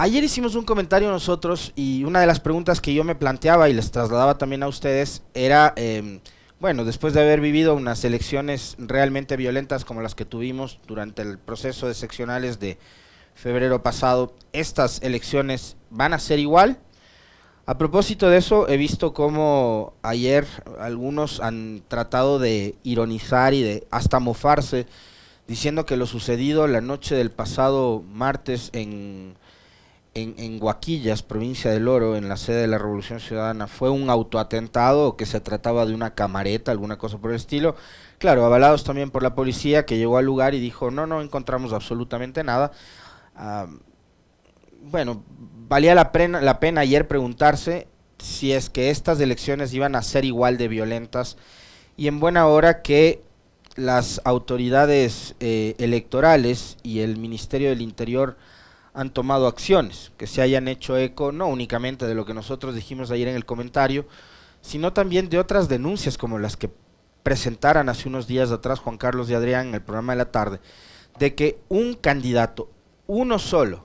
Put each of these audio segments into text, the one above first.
Ayer hicimos un comentario nosotros y una de las preguntas que yo me planteaba y les trasladaba también a ustedes era, bueno, después de haber vivido unas elecciones realmente violentas como las que tuvimos durante el proceso de seccionales de febrero pasado, ¿estas elecciones van a ser igual? A propósito de eso, he visto cómo ayer algunos han tratado de ironizar y de hasta mofarse, diciendo que lo sucedido la noche del pasado martes en Huaquillas, provincia del Oro, en la sede de la Revolución Ciudadana, fue un autoatentado o que se trataba de una camareta, alguna cosa por el estilo. Claro, avalados también por la policía que llegó al lugar y dijo, no, no encontramos absolutamente nada. Ah, bueno, valía la pena ayer preguntarse si es que estas elecciones iban a ser igual de violentas y en buena hora que las autoridades electorales y el Ministerio del Interior han tomado acciones, que se hayan hecho eco no únicamente de lo que nosotros dijimos ayer en el comentario, sino también de otras denuncias como las que presentaran hace unos días atrás Juan Carlos y Adrián en el programa de la tarde, de que un candidato, uno solo,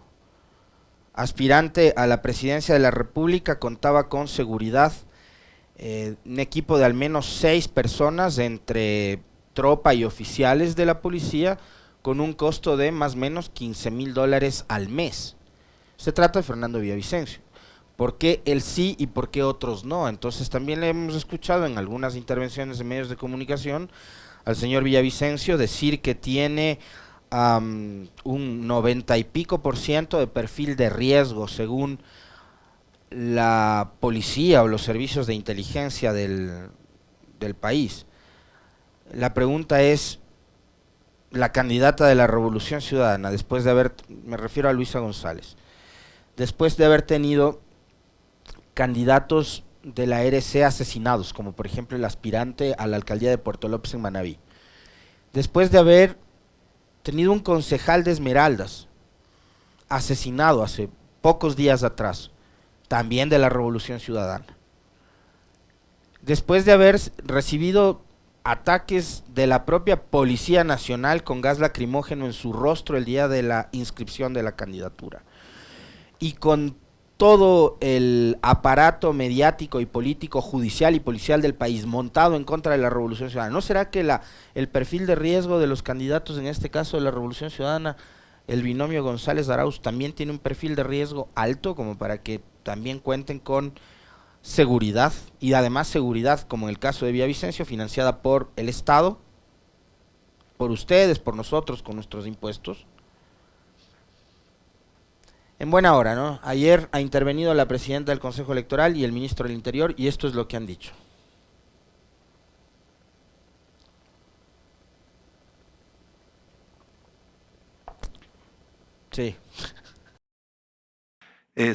aspirante a la presidencia de la República, contaba con seguridad, un equipo de al menos 6 personas entre tropa y oficiales de la policía, con un costo de más o menos $15,000 al mes. Se trata de Fernando Villavicencio. ¿Por qué él sí y por qué otros no? Entonces también le hemos escuchado en algunas intervenciones de medios de comunicación al señor Villavicencio decir que tiene un 90 y pico por ciento de perfil de riesgo según la policía o los servicios de inteligencia del país. La pregunta es, la candidata de la Revolución Ciudadana, después de haber, me refiero a Luisa González, después de haber tenido candidatos de la RC asesinados, como por ejemplo el aspirante a la alcaldía de Puerto López en Manabí, después de haber tenido un concejal de Esmeraldas asesinado hace pocos días atrás, también de la Revolución Ciudadana, después de haber recibido ataques de la propia Policía Nacional con gas lacrimógeno en su rostro el día de la inscripción de la candidatura, y con todo el aparato mediático y político, judicial y policial del país montado en contra de la Revolución Ciudadana, ¿no será que el perfil de riesgo de los candidatos, en este caso de la Revolución Ciudadana, el binomio González Arauz, también tiene un perfil de riesgo alto como para que también cuenten con seguridad, y además seguridad, como en el caso de Villavicencio, financiada por el Estado, por ustedes, por nosotros, con nuestros impuestos? En buena hora, ¿no? Ayer ha intervenido la presidenta del Consejo Electoral y el ministro del Interior, y esto es lo que han dicho. Sí.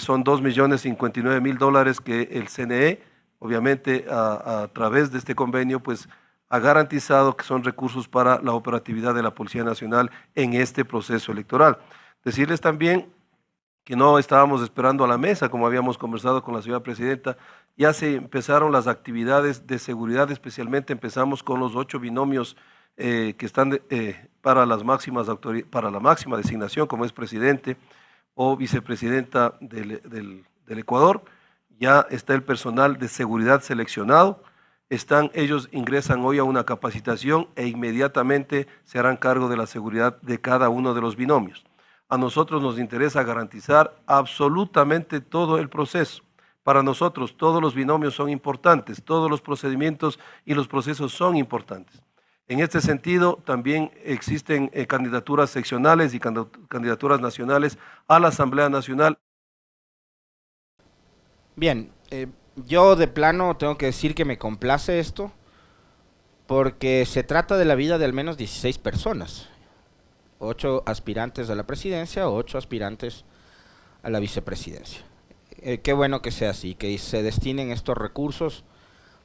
Son $2,059,000 que el CNE, obviamente a través de este convenio, pues ha garantizado que son recursos para la operatividad de la Policía Nacional en este proceso electoral. Decirles también que no estábamos esperando a la mesa, como habíamos conversado con la señora presidenta, ya se empezaron las actividades de seguridad, especialmente empezamos con los 8 binomios que están para las máximas para la máxima designación, como es presidente o vicepresidenta del Ecuador. Ya está el personal de seguridad seleccionado, ellos ingresan hoy a una capacitación e inmediatamente se harán cargo de la seguridad de cada uno de los binomios. A nosotros nos interesa garantizar absolutamente todo el proceso. Para nosotros todos los binomios son importantes, todos los procedimientos y los procesos son importantes. En este sentido, también existen candidaturas seccionales y candidaturas nacionales a la Asamblea Nacional. Bien, yo de plano tengo que decir que me complace esto, porque se trata de la vida de al menos 16 personas. 8 aspirantes a la presidencia, 8 aspirantes a la vicepresidencia. Qué bueno que sea así, que se destinen estos recursos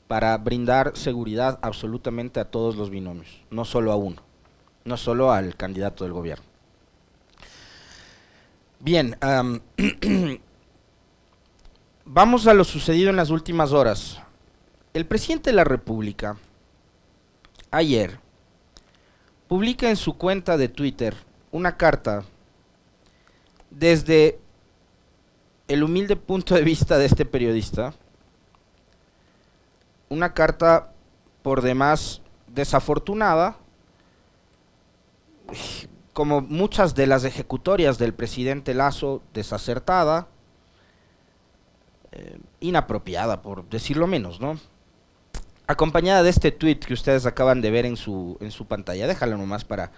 para brindar seguridad absolutamente a todos los binomios, no solo a uno, no solo al candidato del gobierno. Bien, vamos a lo sucedido en las últimas horas. El presidente de la República, ayer, publica en su cuenta de Twitter una carta desde el humilde punto de vista de este periodista, una carta por demás desafortunada, como muchas de las ejecutorias del presidente Lasso, desacertada, inapropiada, por decirlo menos, ¿no? Acompañada de este tweet que ustedes acaban de ver en su pantalla. Déjalo nomás para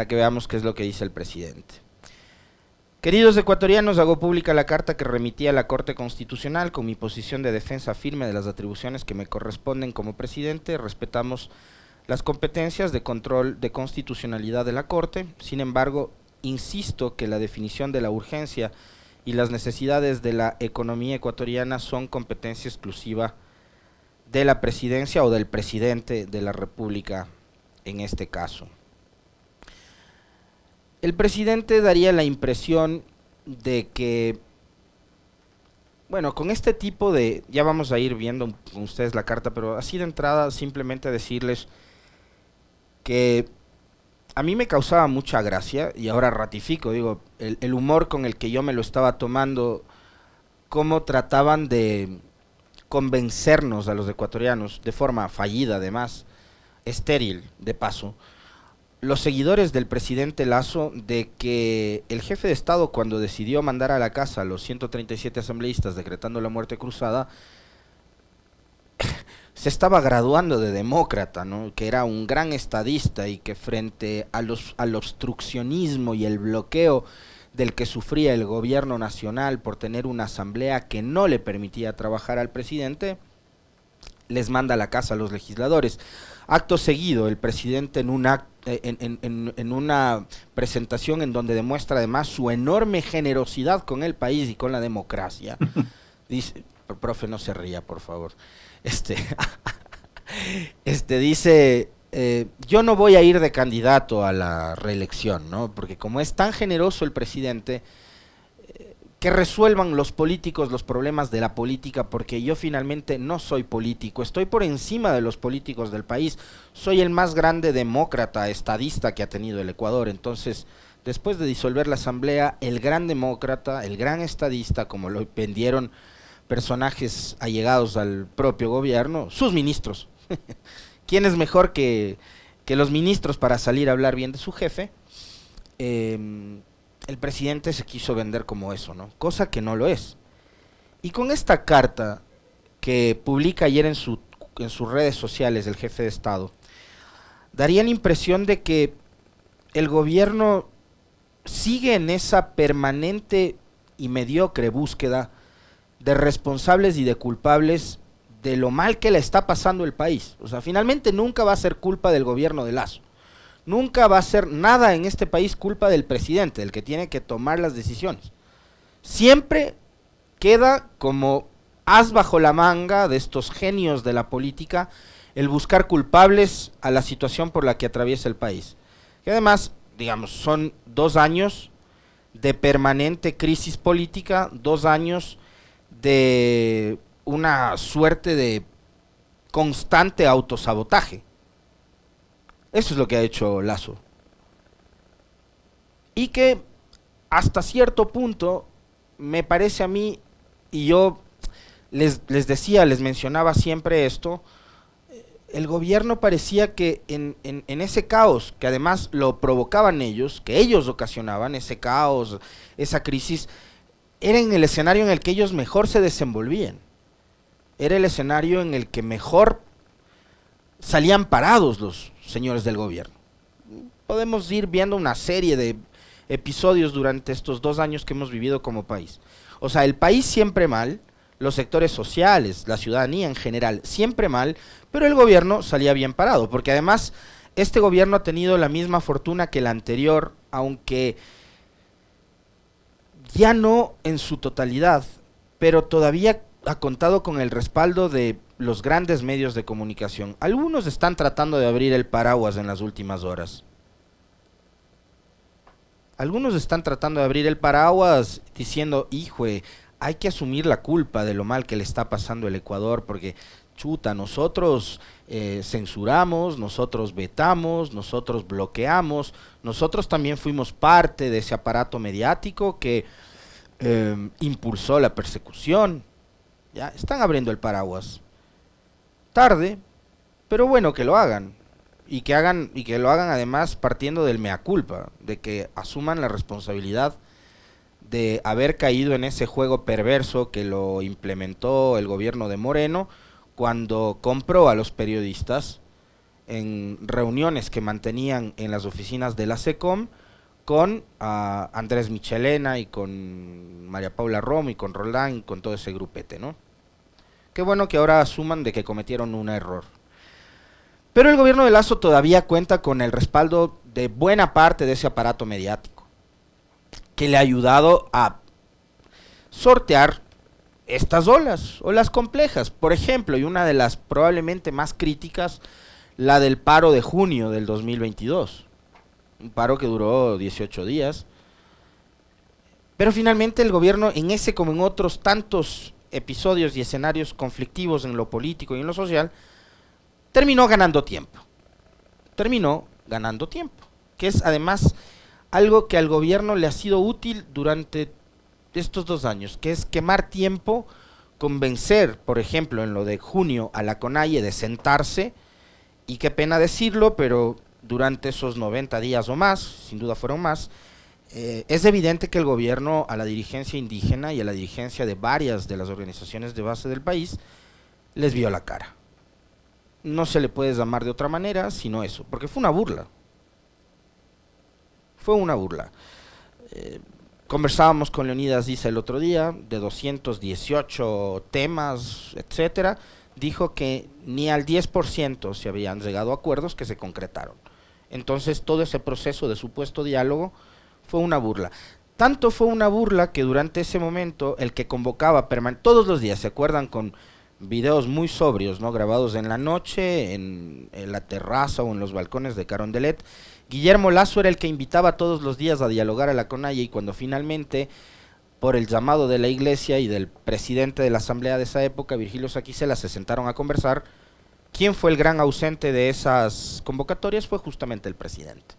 que veamos qué es lo que dice el presidente. Queridos ecuatorianos, hago pública la carta que remití a la Corte Constitucional con mi posición de defensa firme de las atribuciones que me corresponden como presidente. Respetamos las competencias de control de constitucionalidad de la Corte. Sin embargo, insisto que la definición de la urgencia y las necesidades de la economía ecuatoriana son competencia exclusiva de la presidencia o del presidente de la República en este caso. El presidente daría la impresión de que, bueno, con este tipo de, ya vamos a ir viendo con ustedes la carta, pero así de entrada simplemente decirles que a mí me causaba mucha gracia, y ahora ratifico, digo, el humor con el que yo me lo estaba tomando, cómo trataban de convencernos a los ecuatorianos, de forma fallida además, estéril de paso, los seguidores del presidente Lasso, de que el jefe de Estado, cuando decidió mandar a la casa a los 137 asambleístas decretando la muerte cruzada, se estaba graduando de demócrata, ¿no? Que era un gran estadista y que frente al obstruccionismo y el bloqueo del que sufría el gobierno nacional por tener una asamblea que no le permitía trabajar al presidente, les manda a la casa a los legisladores. Acto seguido, el presidente en una presentación en donde demuestra además su enorme generosidad con el país y con la democracia, dice, profe, no se ría, por favor, dice, yo no voy a ir de candidato a la reelección, ¿no? Porque como es tan generoso el presidente, que resuelvan los políticos los problemas de la política, porque yo finalmente no soy político, estoy por encima de los políticos del país, soy el más grande demócrata, estadista que ha tenido el Ecuador. Entonces, después de disolver la asamblea, el gran demócrata, el gran estadista, como lo vendieron personajes allegados al propio gobierno, sus ministros, ¿quién es mejor que los ministros para salir a hablar bien de su jefe? El presidente se quiso vender como eso, ¿no? Cosa que no lo es. Y con esta carta que publica ayer en sus redes sociales el jefe de Estado, daría la impresión de que el gobierno sigue en esa permanente y mediocre búsqueda de responsables y de culpables de lo mal que le está pasando el país. O sea, finalmente nunca va a ser culpa del gobierno de Lasso. Nunca va a ser nada en este país culpa del presidente, del que tiene que tomar las decisiones. Siempre queda como as bajo la manga de estos genios de la política el buscar culpables a la situación por la que atraviesa el país. Que además, digamos, son 2 años de permanente crisis política, 2 años de una suerte de constante autosabotaje. Eso es lo que ha hecho Lasso. Y que hasta cierto punto me parece a mí, y yo les decía, les mencionaba siempre esto, el gobierno parecía que en ese caos, que además lo provocaban ellos, que ellos ocasionaban ese caos, esa crisis, era en el escenario en el que ellos mejor se desenvolvían. Era el escenario en el que mejor salían parados los señores del gobierno. Podemos ir viendo una serie de episodios durante estos 2 años que hemos vivido como país. O sea, el país siempre mal, los sectores sociales, la ciudadanía en general, siempre mal, pero el gobierno salía bien parado, porque además este gobierno ha tenido la misma fortuna que el anterior, aunque ya no en su totalidad, pero todavía ha contado con el respaldo de los grandes medios de comunicación. Algunos están tratando de abrir el paraguas en las últimas horas. Algunos están tratando de abrir el paraguas diciendo, híjole, hay que asumir la culpa de lo mal que le está pasando el Ecuador, porque chuta, nosotros censuramos, nosotros vetamos, nosotros bloqueamos, nosotros también fuimos parte de ese aparato mediático que impulsó la persecución. Ya están abriendo el paraguas. Tarde, pero bueno que lo hagan. Y que lo hagan además partiendo del mea culpa, de que asuman la responsabilidad de haber caído en ese juego perverso que lo implementó el gobierno de Moreno cuando compró a los periodistas en reuniones que mantenían en las oficinas de la SECOM con Andrés Michelena y con María Paula Romo y con Roldán y con todo ese grupete, ¿no? Qué bueno que ahora asuman de que cometieron un error. Pero el gobierno de Lasso todavía cuenta con el respaldo de buena parte de ese aparato mediático, que le ha ayudado a sortear estas olas complejas. Por ejemplo, y una de las probablemente más críticas, la del paro de junio del 2022. Un paro que duró 18 días. Pero finalmente el gobierno, en ese como en otros tantos episodios y escenarios conflictivos en lo político y en lo social, terminó ganando tiempo. Que es además algo que al gobierno le ha sido útil durante estos 2 años, que es quemar tiempo, convencer, por ejemplo, en lo de junio a la CONAIE de sentarse, y qué pena decirlo, pero durante esos 90 días o más, sin duda fueron más, es evidente que el gobierno a la dirigencia indígena y a la dirigencia de varias de las organizaciones de base del país les vio la cara. No se le puede llamar de otra manera sino eso, porque fue una burla. Conversábamos con Leonidas Diza el otro día, de 218 temas, etcétera, dijo que ni al 10% se habían llegado a acuerdos que se concretaron. Entonces todo ese proceso de supuesto diálogo fue una burla. Tanto fue una burla que durante ese momento el que convocaba todos los días, ¿se acuerdan? Con videos muy sobrios, ¿no? Grabados en la noche, en la terraza o en los balcones de Carondelet. Guillermo Lasso era el que invitaba todos los días a dialogar a la CONAIE, y cuando finalmente, por el llamado de la iglesia y del presidente de la asamblea de esa época, Virgilio Saquicela, se sentaron a conversar, ¿quién fue el gran ausente de esas convocatorias? Fue justamente el presidente.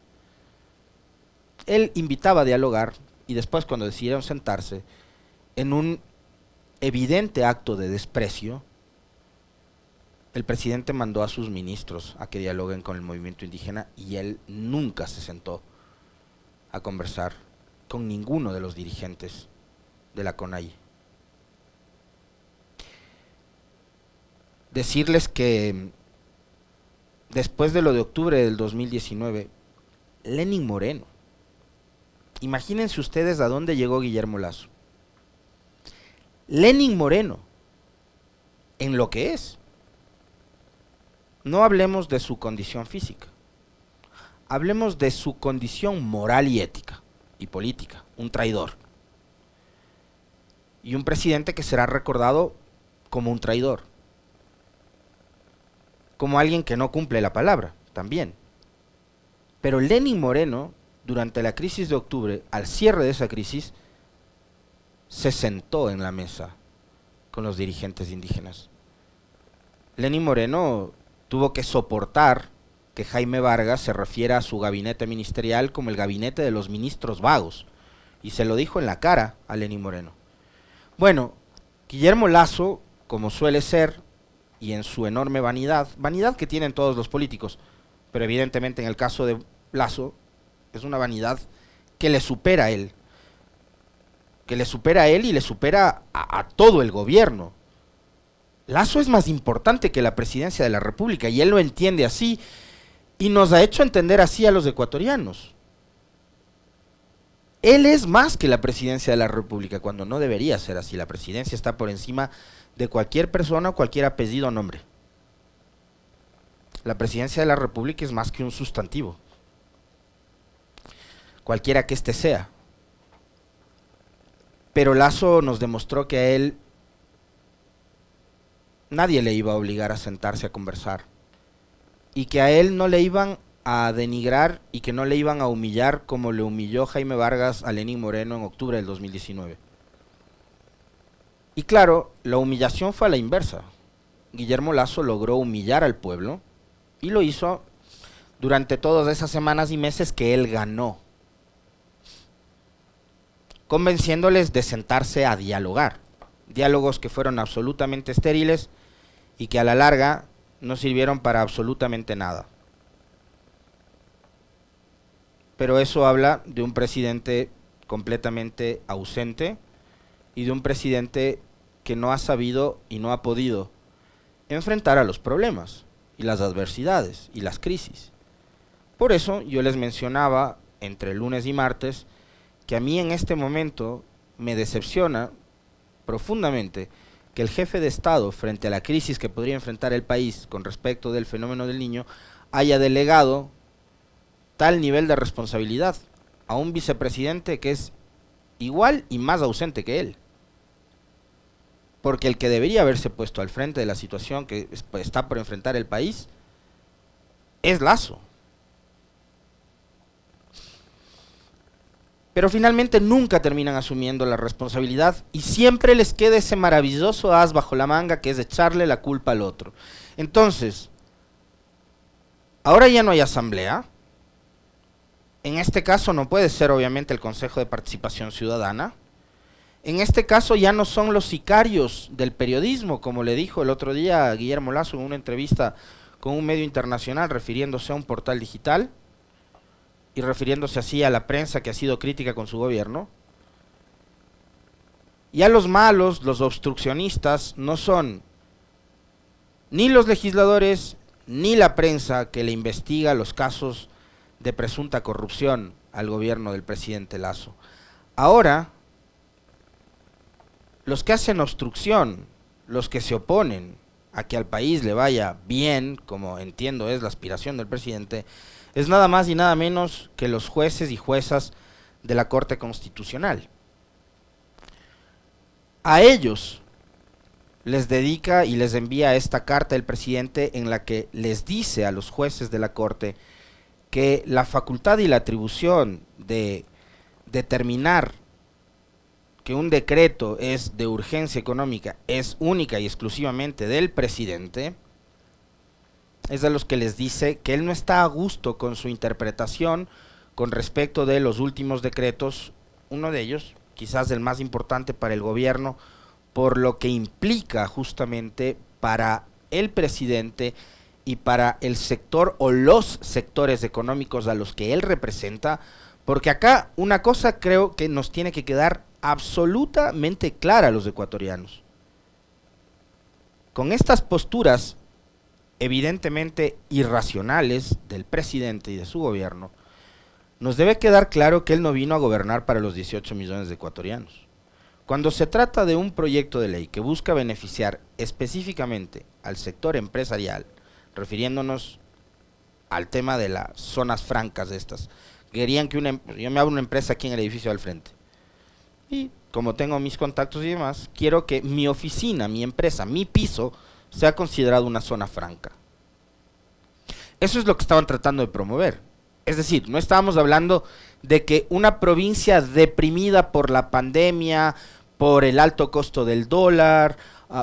Él invitaba a dialogar, y después, cuando decidieron sentarse, en un evidente acto de desprecio, el presidente mandó a sus ministros a que dialoguen con el movimiento indígena, y él nunca se sentó a conversar con ninguno de los dirigentes de la CONAIE. Decirles que después de lo de octubre del 2019, Lenín Moreno, imagínense ustedes a dónde llegó Guillermo Lasso. Lenín Moreno, en lo que es. No hablemos de su condición física, hablemos de su condición moral y ética y política, un traidor. Y un presidente que será recordado como un traidor, como alguien que no cumple la palabra, también. Pero Lenín Moreno, durante la crisis de octubre, al cierre de esa crisis, se sentó en la mesa con los dirigentes indígenas. Lenín Moreno tuvo que soportar que Jaime Vargas se refiera a su gabinete ministerial como el gabinete de los ministros vagos, y se lo dijo en la cara a Lenín Moreno. Bueno, Guillermo Lasso, como suele ser, y en su enorme vanidad que tienen todos los políticos, pero evidentemente en el caso de Lasso es una vanidad que le supera a él, y le supera a todo el gobierno. Lasso es más importante que la presidencia de la República, y él lo entiende así, y nos ha hecho entender así a los ecuatorianos. Él es más que la presidencia de la República, cuando no debería ser así. La presidencia está por encima de cualquier persona o cualquier apellido o nombre. La presidencia de la República es más que un sustantivo, cualquiera que éste sea. Pero Lasso nos demostró que a él nadie le iba a obligar a sentarse a conversar, y que a él no le iban a denigrar y que no le iban a humillar como le humilló Jaime Vargas a Lenín Moreno en octubre del 2019. Y claro, la humillación fue a la inversa. Guillermo Lasso logró humillar al pueblo, y lo hizo durante todas esas semanas y meses que él ganó. convenciéndoles de sentarse a dialogar. Diálogos que fueron absolutamente estériles y que a la larga no sirvieron para absolutamente nada. Pero eso habla de un presidente completamente ausente y de un presidente que no ha sabido y no ha podido enfrentar a los problemas y las adversidades y las crisis. Por eso yo les mencionaba entre lunes y martes que a mí en este momento me decepciona profundamente que el jefe de Estado, frente a la crisis que podría enfrentar el país con respecto del fenómeno del Niño, haya delegado tal nivel de responsabilidad a un vicepresidente que es igual y más ausente que él. Porque el que debería haberse puesto al frente de la situación que está por enfrentar el país es Lasso. Pero finalmente nunca terminan asumiendo la responsabilidad y siempre les queda ese maravilloso as bajo la manga que es echarle la culpa al otro. Entonces, ahora ya no hay asamblea. En este caso no puede ser obviamente el Consejo de Participación Ciudadana. En este caso ya no son los sicarios del periodismo, como le dijo el otro día a Guillermo Lasso en una entrevista con un medio internacional refiriéndose a un portal digital y refiriéndose así a la prensa que ha sido crítica con su gobierno. Ya los malos, los obstruccionistas, no son ni los legisladores ni la prensa que le investiga los casos de presunta corrupción al gobierno del presidente Lasso. Ahora, los que hacen obstrucción, los que se oponen a que al país le vaya bien, como entiendo es la aspiración del presidente, es nada más y nada menos que los jueces y juezas de la Corte Constitucional. A ellos les dedica y les envía esta carta el presidente en la que les dice a los jueces de la Corte que la facultad y la atribución de determinar que un decreto es de urgencia económica es única y exclusivamente del presidente, es a los que les dice que él no está a gusto con su interpretación con respecto de los últimos decretos, uno de ellos, quizás el más importante para el gobierno, por lo que implica justamente para el presidente y para el sector o los sectores económicos a los que él representa, porque acá una cosa creo que nos tiene que quedar absolutamente clara a los ecuatorianos. Con estas posturas evidentemente irracionales del presidente y de su gobierno, nos debe quedar claro que él no vino a gobernar para los 18 millones de ecuatorianos. Cuando se trata de un proyecto de ley que busca beneficiar específicamente al sector empresarial, refiriéndonos al tema de las zonas francas estas, querían que yo me abro una empresa aquí en el edificio al frente, y como tengo mis contactos y demás, quiero que mi oficina, mi empresa, mi piso, sea considerado una zona franca. Eso es lo que estaban tratando de promover. Es decir, no estábamos hablando de que una provincia deprimida por la pandemia, por el alto costo del dólar,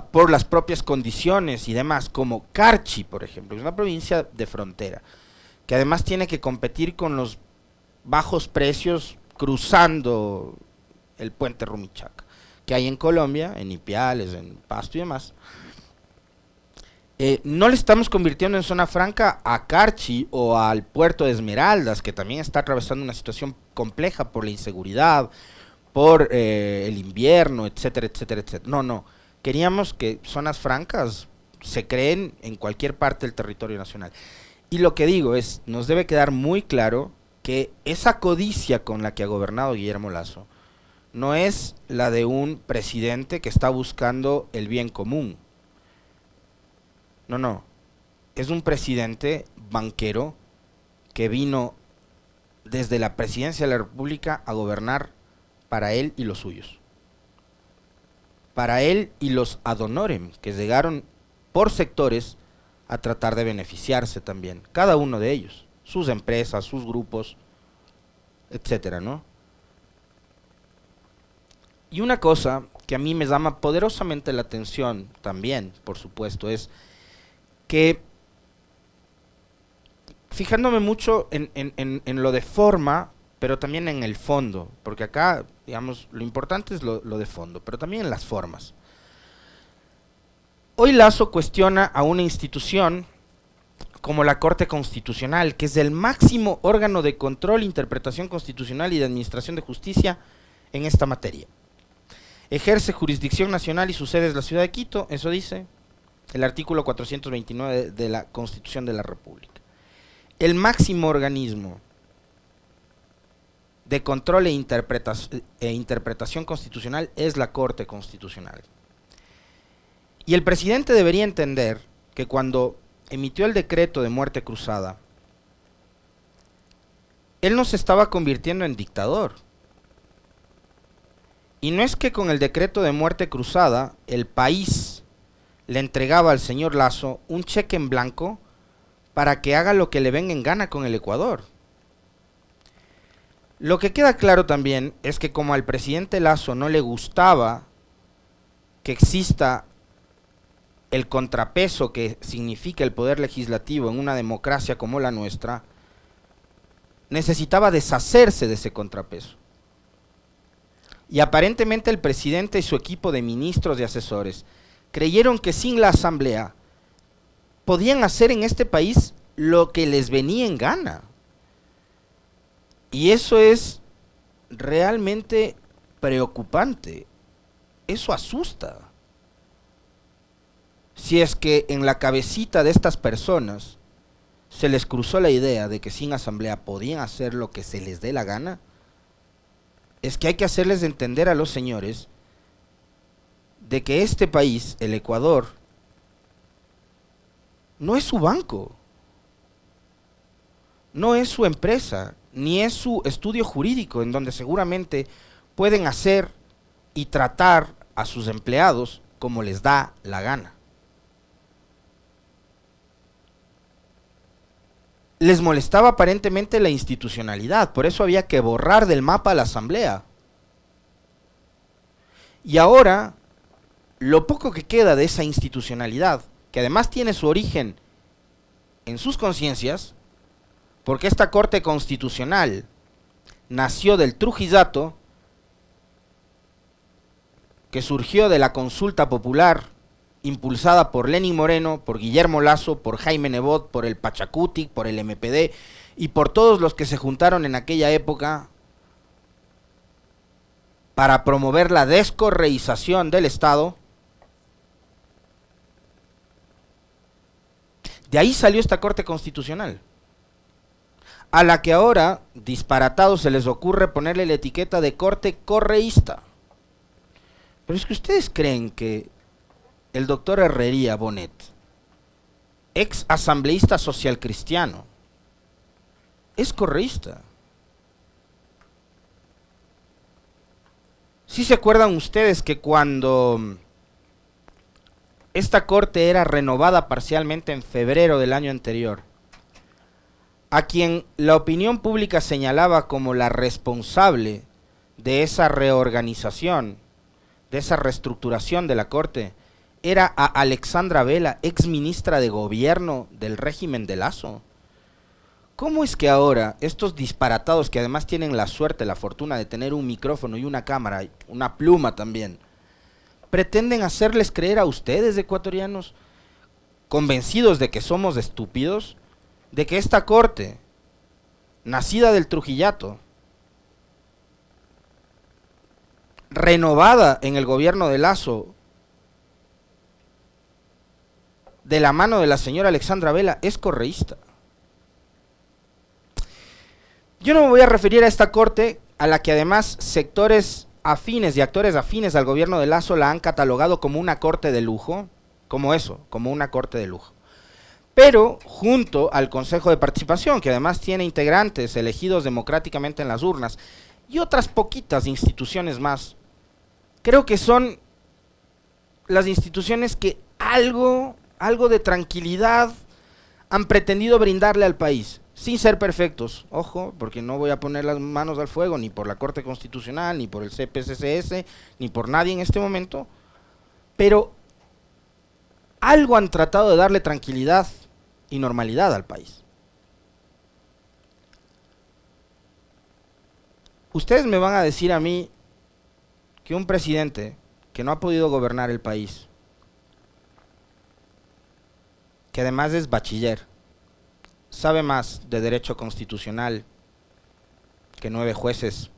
por las propias condiciones y demás, como Carchi, por ejemplo, es una provincia de frontera, que además tiene que competir con los bajos precios cruzando el puente Rumichaca, que hay en Colombia, en Ipiales, en Pasto y demás. No le estamos convirtiendo en zona franca a Carchi o al puerto de Esmeraldas, que también está atravesando una situación compleja por la inseguridad, por el invierno, etcétera, etcétera, etcétera. No, queríamos que zonas francas se creen en cualquier parte del territorio nacional. Y lo que digo es, nos debe quedar muy claro que esa codicia con la que ha gobernado Guillermo Lasso no es la de un presidente que está buscando el bien común. No, es un presidente banquero que vino desde la presidencia de la República a gobernar para él y los suyos. Para él y los ad honorem, que llegaron por sectores a tratar de beneficiarse también, cada uno de ellos, sus empresas, sus grupos, etcétera, ¿no? Y una cosa que a mí me llama poderosamente la atención también, por supuesto, es que, fijándome mucho en lo de forma, pero también en el fondo, porque acá, digamos, lo importante es lo de fondo, pero también en las formas. Hoy Lasso cuestiona a una institución como la Corte Constitucional, que es el máximo órgano de control, interpretación constitucional y de administración de justicia en esta materia. Ejerce jurisdicción nacional y su sede es la ciudad de Quito, eso dice el artículo 429 de la Constitución de la República. El máximo organismo de control e interpretación constitucional es la Corte Constitucional. Y el presidente debería entender que cuando emitió el decreto de muerte cruzada, él no se estaba convirtiendo en dictador. Y no es que con el decreto de muerte cruzada el país le entregaba al señor Lasso un cheque en blanco para que haga lo que le venga en gana con el Ecuador. Lo que queda claro también es que como al presidente Lasso no le gustaba que exista el contrapeso que significa el poder legislativo en una democracia como la nuestra, necesitaba deshacerse de ese contrapeso. Y aparentemente el presidente y su equipo de ministros y asesores creyeron que sin la asamblea podían hacer en este país lo que les venía en gana. Y eso es realmente preocupante. Eso asusta. Si es que en la cabecita de estas personas se les cruzó la idea de que sin asamblea podían hacer lo que se les dé la gana, es que hay que hacerles entender a los señores de que este país, el Ecuador, no es su banco, no es su empresa, ni es su estudio jurídico en donde seguramente pueden hacer y tratar a sus empleados como les da la gana. Les molestaba aparentemente la institucionalidad, por eso había que borrar del mapa a la asamblea. Y ahora, lo poco que queda de esa institucionalidad, que además tiene su origen en sus conciencias, porque esta Corte Constitucional nació del Trujillato, que surgió de la consulta popular impulsada por Lenín Moreno, por Guillermo Lasso, por Jaime Nebot, por el Pachacuti, por el MPD y por todos los que se juntaron en aquella época para promover la descorreización del Estado. De ahí salió esta Corte Constitucional, a la que ahora, disparatados, se les ocurre ponerle la etiqueta de Corte Correísta. Pero es que ustedes creen que el doctor Herrería Bonet, ex asambleísta social cristiano, es correísta. ¿Sí se acuerdan ustedes que cuando esta corte era renovada parcialmente en febrero del año anterior, a quien la opinión pública señalaba como la responsable de esa reorganización, de esa reestructuración de la corte, era a Alexandra Vela, ex ministra de gobierno del régimen de Lasso? ¿Cómo es que ahora estos disparatados, que además tienen la suerte, la fortuna de tener un micrófono y una cámara, una pluma también, pretenden hacerles creer a ustedes, ecuatorianos, convencidos de que somos estúpidos, de que esta corte, nacida del Trujillato, renovada en el gobierno de Lasso, de la mano de la señora Alexandra Vela, es correísta? Yo no me voy a referir a esta corte, a la que además sectores afines y actores afines al gobierno de Lasso la han catalogado como una corte de lujo, como eso, como una corte de lujo. Pero junto al Consejo de Participación, que además tiene integrantes elegidos democráticamente en las urnas, y otras poquitas instituciones más, creo que son las instituciones que algo de tranquilidad han pretendido brindarle al país, sin ser perfectos, ojo, porque no voy a poner las manos al fuego ni por la Corte Constitucional, ni por el CPCCS, ni por nadie en este momento, pero algo han tratado de darle tranquilidad y normalidad al país. Ustedes me van a decir a mí que un presidente que no ha podido gobernar el país, que además es bachiller, sabe más de derecho constitucional que 9 jueces,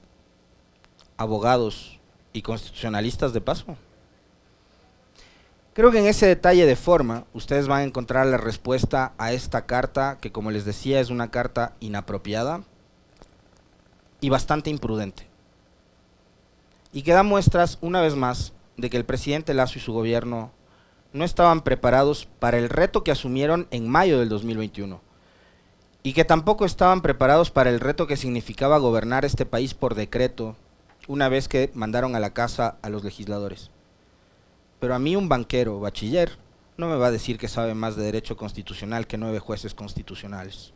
abogados y constitucionalistas de paso. Creo que en ese detalle de forma ustedes van a encontrar la respuesta a esta carta que, como les decía, es una carta inapropiada y bastante imprudente, y que da muestras una vez más de que el presidente Lasso y su gobierno no estaban preparados para el reto que asumieron en mayo del 2021 y que tampoco estaban preparados para el reto que significaba gobernar este país por decreto una vez que mandaron a la casa a los legisladores. Pero a mí un banquero bachiller no me va a decir que sabe más de derecho constitucional que 9 jueces constitucionales.